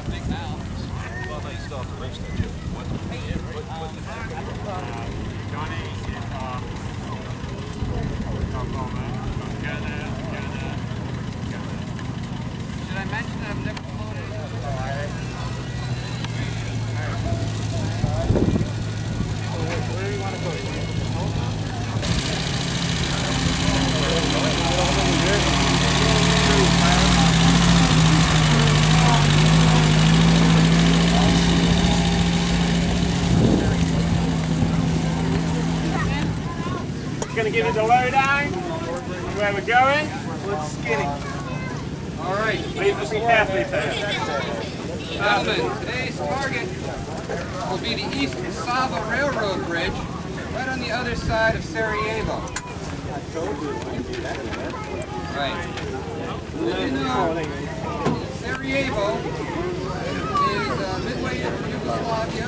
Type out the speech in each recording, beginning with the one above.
Should I mention that I've never floated? Where do you want to go? Going to give you the lowdown where we're going. It's skinny. All right, please listen carefully to this. Gentlemen, today's target will be the East Sava Railroad Bridge, right on the other side of Sarajevo. Right. As you know, Sarajevo is midway into Yugoslavia.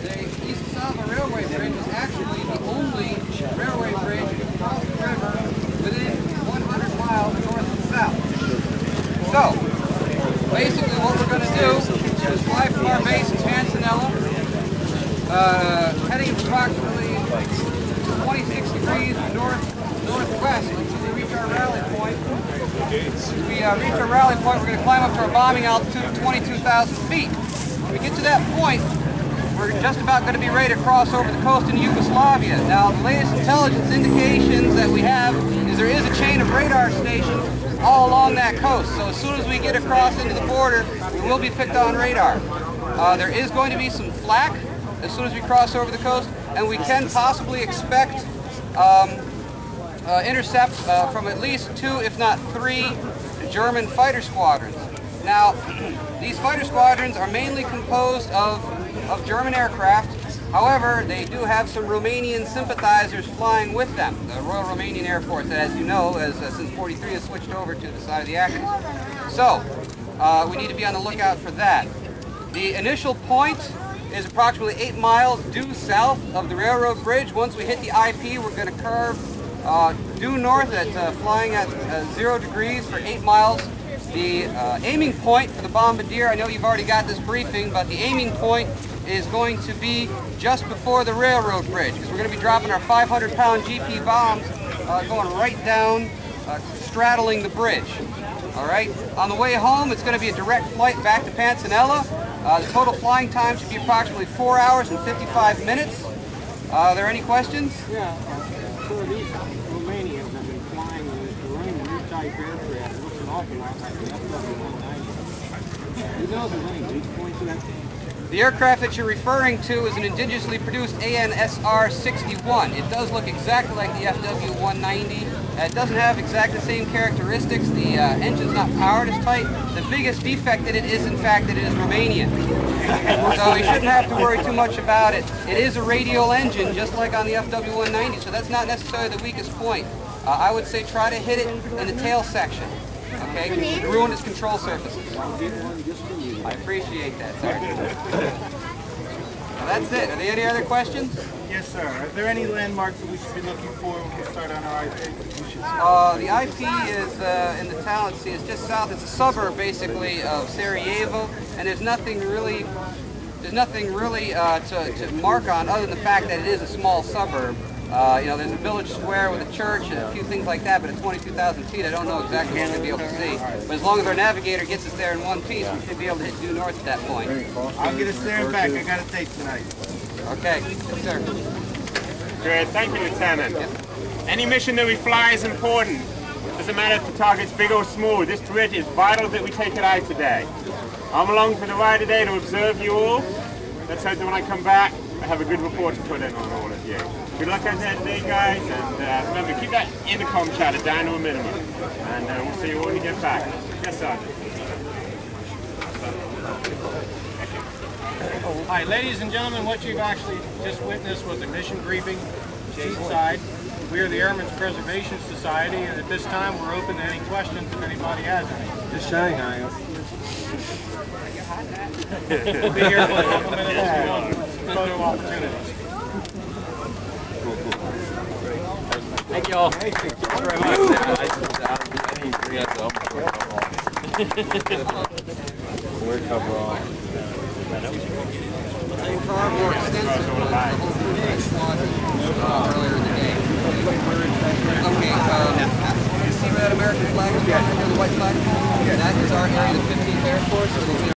The East Sava Railway Bridge is actually the only railway bridge across the river within 100 miles north and south. So, basically what we're going to do is fly from our base in Pantanella, heading approximately 26 degrees northwest until we reach our rally point. When we reach our rally point, we're going to climb up to our bombing altitude of 22,000 feet. When we get to that point, we're just about going to be ready to cross over the coast into Yugoslavia. Now, the latest intelligence indications that we have is there is a chain of radar stations all along that coast. So as soon as we get across into the border, we will be picked on radar. There is going to be some flak as soon as we cross over the coast, and we can possibly expect intercept from at least 2, if not 3, German fighter squadrons. Now, these fighter squadrons are mainly composed of German aircraft. However, they do have some Romanian sympathizers flying with them. The Royal Romanian Air Force, as you know, since '43 has switched over to the side of the Axis. So, we need to be on the lookout for that. The initial point is approximately 8 miles due south of the railroad bridge. Once we hit the IP, we're going to curve due north at flying at 0 degrees for 8 miles. The aiming point for the bombardier, I know you've already got this briefing, but the aiming point is going to be just before the railroad bridge, because we're going to be dropping our 500-pound GP bombs going right down, straddling the bridge. All right. On the way home, it's going to be a direct flight back to Pantanella. The total flying time should be approximately 4 hours and 55 minutes. Are there any questions? Yeah. So these Romanians have been flying the running new type aircraft. It looks an awful lot like the FW-190. You know there's any weak points to that thing? The aircraft that you're referring to is an indigenously produced ANSR-61. It does look exactly like the FW-190. It doesn't have exactly the same characteristics. The engine's not powered as tight. The biggest defect in it is, in fact, that it is Romanian. So you shouldn't have to worry too much about it. It is a radial engine, just like on the FW-190, so that's not necessarily the weakest point. I would say try to hit it in the tail section. Okay, because it would ruin its control surfaces. I appreciate that, sir. Well, that's it. Are there any other questions? Yes, sir. Are there any landmarks that we should be looking for when we start on our IP? The IP is in the town. See, it's just south. It's a suburb, basically, of Sarajevo, and there's nothing really to mark on other than the fact that it is a small suburb. You know, there's a village square with a church and a few things like that, but at 22,000 feet, I don't know exactly what we're going to be able to see. But as long as our navigator gets us there in one piece, we should be able to hit due north at that point. I'll get us there and back. I got a date tonight. Okay. Yes, sir. Good. Thank you, Lieutenant. Yep. Any mission that we fly is important. Doesn't matter if the target's big or small. This bridge is vital that we take it out today. I'm along for the ride today to observe you all. Let's hope that when I come back, I have a good report to put in on all of you. Good luck out there today, guys, and remember, keep that intercom chatter down to a minimum. And we'll see you all when you get back. Yes, Sergeant. Hi, ladies and gentlemen, what you've actually just witnessed was a mission briefing, side. We are the Airmen Preservation Society, and at this time we're open to any questions if anybody has any. Just Shanghai. We'll be here for a couple minutes if you want photo opportunities. Thank you all. Thank you very much. We're coverall. Far more extensive than the whole Preflight squadron earlier in the day. Okay, you see where that American flag is behind there, the white flag? That is our area, the 15th Air Force.